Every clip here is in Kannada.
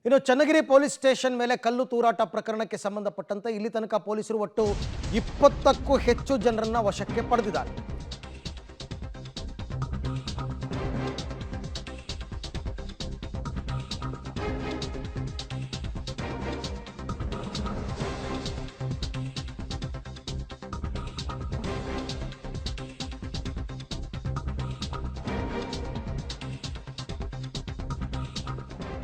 ಇನ್ನು ಚನ್ನಗಿರಿ ಪೊಲೀಸ್ ಸ್ಟೇಷನ್ ಮೇಲೆ ಕಲ್ಲು ತೂರಾಟ ಪ್ರಕರಣಕ್ಕೆ ಸಂಬಂಧಪಟ್ಟಂತೆ ಇಲ್ಲಿ ತನಕ ಪೊಲೀಸರು ಒಟ್ಟು 20ಕ್ಕೂ ಹೆಚ್ಚು ಜನರನ್ನ ವಶಕ್ಕೆ ಪಡೆದಿದ್ದಾರೆ.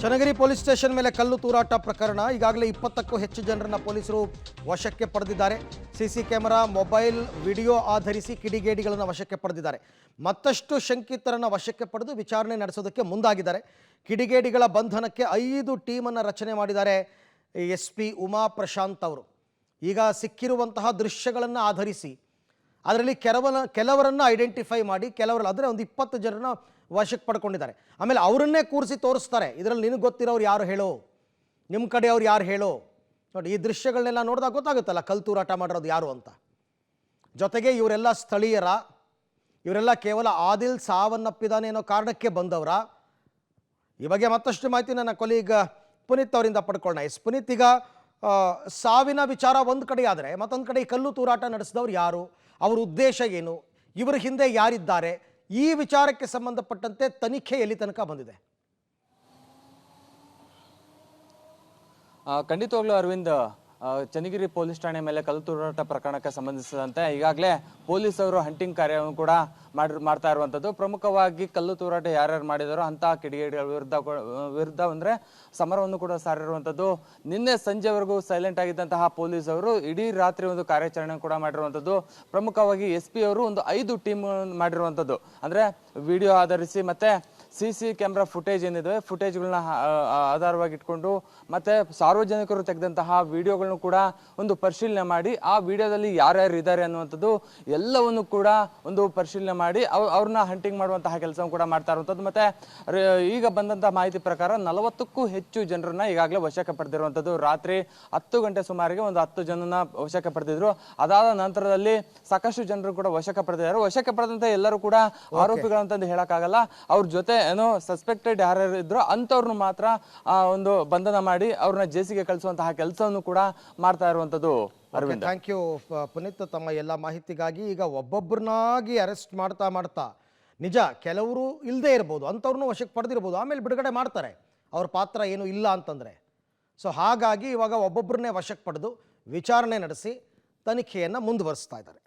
ಚನ್ನಗಿರಿ ಪೊಲೀಸ್ ಸ್ಟೇಷನ್ ಮೇಲೆ ಕಲ್ಲು ತೂರಾಟ ಪ್ರಕರಣ ಈಗಾಗಲೇ 20ಕ್ಕೂ ಹೆಚ್ಚು ಜನರನ್ನ ಪೊಲೀಸರು ವಶಕ್ಕೆ ಪಡೆದಿದ್ದಾರೆ. ಸಿಸಿ ಕ್ಯಾಮೆರಾ, ಮೊಬೈಲ್, ವಿಡಿಯೋ ಆಧರಿಸಿ ಕಿಡಿಗೇಡಿಗಳನ್ನು ವಶಕ್ಕೆ ಪಡೆದಿದ್ದಾರೆ. ಮತ್ತಷ್ಟು ಶಂಕಿತರನ್ನು ವಶಕ್ಕೆ ಪಡೆದು ವಿಚಾರಣೆ ನಡೆಸೋದಕ್ಕೆ ಮುಂದಾಗಿದ್ದಾರೆ. ಕಿಡಿಗೇಡಿಗಳ ಬಂಧನಕ್ಕೆ 5 ಟೀಮನ್ನು ರಚನೆ ಮಾಡಿದ್ದಾರೆ SP ಉಮಾ ಪ್ರಶಾಂತ್ ಅವರು. ಈಗ ಸಿಕ್ಕಿರುವಂತಹ ದೃಶ್ಯಗಳನ್ನು ಆಧರಿಸಿ ಅದರಲ್ಲಿ ಕೆಲವರನ್ನು ಐಡೆಂಟಿಫೈ ಮಾಡಿ ಕೆಲವರಲ್ಲಿ ಅಂದರೆ ಒಂದು 20 ಜನರನ್ನ ವಶಕ್ಕೆ ಪಡ್ಕೊಂಡಿದ್ದಾರೆ. ಆಮೇಲೆ ಅವರನ್ನೇ ಕೂರಿಸಿ ತೋರಿಸ್ತಾರೆ. ಇದರಲ್ಲಿ ನಿನಗೆ ಗೊತ್ತಿರೋರು ಯಾರು ಹೇಳೋ, ನಿಮ್ಮ ಕಡೆಯವ್ರು ಯಾರು ಹೇಳೋ. ನೋಡಿ, ಈ ದೃಶ್ಯಗಳನ್ನೆಲ್ಲ ನೋಡಿದಾಗ ಗೊತ್ತಾಗುತ್ತಲ್ಲ ಕಲ್ಲು ತೂರಾಟ ಮಾಡಿರೋದು ಯಾರು ಅಂತ. ಜೊತೆಗೆ ಇವರೆಲ್ಲ ಸ್ಥಳೀಯರ, ಇವರೆಲ್ಲ ಕೇವಲ ಆದಿಲ್ ಸಾವನ್ನಪ್ಪಿದಾನೆ ಅನ್ನೋ ಕಾರಣಕ್ಕೆ ಬಂದವರ. ಈ ಬಗ್ಗೆ ಮತ್ತಷ್ಟು ಮಾಹಿತಿ ನನ್ನ ಕೊಲೀಗ್ ಪುನೀತ್ ಅವರಿಂದ ಪಡ್ಕೊಳ್ಳೋಣ. ಪುನೀತ್, ಈಗ ಸಾವಿನ ವಿಚಾರ ಒಂದು ಕಡೆ ಆದರೆ ಮತ್ತೊಂದು ಕಡೆ ಈ ಕಲ್ಲು ತೂರಾಟ ನಡೆಸಿದವ್ರು ಯಾರು, ಅವರ ಉದ್ದೇಶ ಏನು, ಇವರ ಹಿಂದೆ ಯಾರಿದ್ದಾರೆ, ಈ ವಿಚಾರಕ್ಕೆ ಸಂಬಂಧಪಟ್ಟಂತೆ ತನಿಖೆ ಎಲ್ಲಿ ತನಕ ಬಂದಿದೆ? ಖಂಡಿತವಾಗ್ಲೂ ಅರವಿಂದ್, ಚನ್ನಗಿರಿ ಪೊಲೀಸ್ ಠಾಣೆ ಮೇಲೆ ಕಲ್ಲು ತೂರಾಟ ಪ್ರಕರಣಕ್ಕೆ ಸಂಬಂಧಿಸಿದಂತೆ ಈಗಾಗಲೇ ಪೊಲೀಸರು ಹಂಟಿಂಗ್ ಕಾರ್ಯವನ್ನು ಕೂಡ ಮಾಡ್ತಾ ಇರುವಂಥದ್ದು. ಪ್ರಮುಖವಾಗಿ ಕಲ್ಲು ತೂರಾಟ ಯಾರ್ಯಾರು ಮಾಡಿದಾರೋ ಅಂತಹ ಕಿಡಿಗೇಡಿಗಳ ವಿರುದ್ಧ ಅಂದರೆ ಸಮರವನ್ನು ಕೂಡ ಸಾರಿರುವಂಥದ್ದು. ನಿನ್ನೆ ಸಂಜೆವರೆಗೂ ಸೈಲೆಂಟ್ ಆಗಿದ್ದಂತಹ ಪೊಲೀಸರು ಇಡೀ ರಾತ್ರಿ ಒಂದು ಕಾರ್ಯಾಚರಣೆ ಕೂಡ ಮಾಡಿರುವಂಥದ್ದು. ಪ್ರಮುಖವಾಗಿ SP ಅವರು ಒಂದು 5 ಟೀಮ್ ಮಾಡಿರುವಂಥದ್ದು. ಅಂದರೆ ವಿಡಿಯೋ ಆಧರಿಸಿ ಮತ್ತೆ CC ಕ್ಯಾಮ್ರಾ ಫುಟೇಜ್ ಏನಿದೆ ಫುಟೇಜ್ಗಳನ್ನ ಆಧಾರವಾಗಿ ಇಟ್ಕೊಂಡು ಮತ್ತೆ ಸಾರ್ವಜನಿಕರು ತೆಗೆದಂತಹ ವಿಡಿಯೋಗಳನ್ನು ಕೂಡ ಒಂದು ಪರಿಶೀಲನೆ ಮಾಡಿ ಆ ವಿಡಿಯೋದಲ್ಲಿ ಯಾರ್ಯಾರು ಇದ್ದಾರೆ ಅನ್ನುವಂಥದ್ದು ಎಲ್ಲವನ್ನು ಕೂಡ ಒಂದು ಪರಿಶೀಲನೆ ಮಾಡಿ ಅವ್ರನ್ನ ಹಂಟಿಂಗ್ ಮಾಡುವಂತಹ ಕೆಲಸ ಕೂಡ ಮಾಡ್ತಾ ಇರುವಂಥದ್ದು. ಮತ್ತೆ ಈಗ ಬಂದಂತಹ ಮಾಹಿತಿ ಪ್ರಕಾರ 40ಕ್ಕೂ ಹೆಚ್ಚು ಜನರನ್ನ ಈಗಾಗಲೇ ವಶಕ್ಕೆ ಪಡೆದಿರುವಂಥದ್ದು. ರಾತ್ರಿ 10 ಗಂಟೆ ಸುಮಾರಿಗೆ ಒಂದು 10 ಜನನ ವಶಕ್ಕೆ ಪಡೆದಿದ್ರು. ಅದಾದ ನಂತರದಲ್ಲಿ ಸಾಕಷ್ಟು ಜನರು ಕೂಡ ವಶಕ್ಕೆ ಪಡೆದಿದ್ದಾರೆ. ವಶಕ್ಕೆ ಪಡೆದಂತ ಎಲ್ಲರೂ ಕೂಡ ಆರೋಪಿಗಳಂತಂದು ಹೇಳಕ್ಕಾಗಲ್ಲ. ಅವ್ರ ಜೊತೆ ಏನೋ ಸಸ್ಪೆಕ್ಟೆಡ್ ಯಾರ್ಯಾರು ಇದ್ರು ಅಂಥವ್ರನ್ನು ಮಾತ್ರ ಒಂದು ಬಂಧನ ಮಾಡಿ ಅವ್ರನ್ನ ಜೇಸಿಗೆ ಕಳಿಸುವಂತಹ ಕೆಲಸವನ್ನು ಕೂಡ ಮಾಡ್ತಾ ಇರುವಂಥದ್ದು. ಅರವಿಂದ್, ಥ್ಯಾಂಕ್ ಯು ಪುನೀತ್ ತಮ್ಮ ಎಲ್ಲ ಮಾಹಿತಿಗಾಗಿ. ಈಗ ಒಬ್ಬೊಬ್ಬರನ್ನಾಗಿ ಅರೆಸ್ಟ್ ಮಾಡ್ತಾ ನಿಜ ಕೆಲವರು ಇಲ್ಲದೆ ಇರ್ಬೋದು, ಅಂಥವ್ರನ್ನೂ ವಶಕ್ಕೆ ಪಡೆದಿರ್ಬೋದು, ಆಮೇಲೆ ಬಿಡುಗಡೆ ಮಾಡ್ತಾರೆ ಅವ್ರ ಪಾತ್ರ ಏನು ಇಲ್ಲ ಅಂತಂದರೆ. ಸೊ ಹಾಗಾಗಿ ಇವಾಗ ಒಬ್ಬೊಬ್ಬರನ್ನೇ ವಶಕ್ಕೆ ಪಡೆದು ವಿಚಾರಣೆ ನಡೆಸಿ ತನಿಖೆಯನ್ನು ಮುಂದುವರಿಸ್ತಾ ಇದ್ದಾರೆ.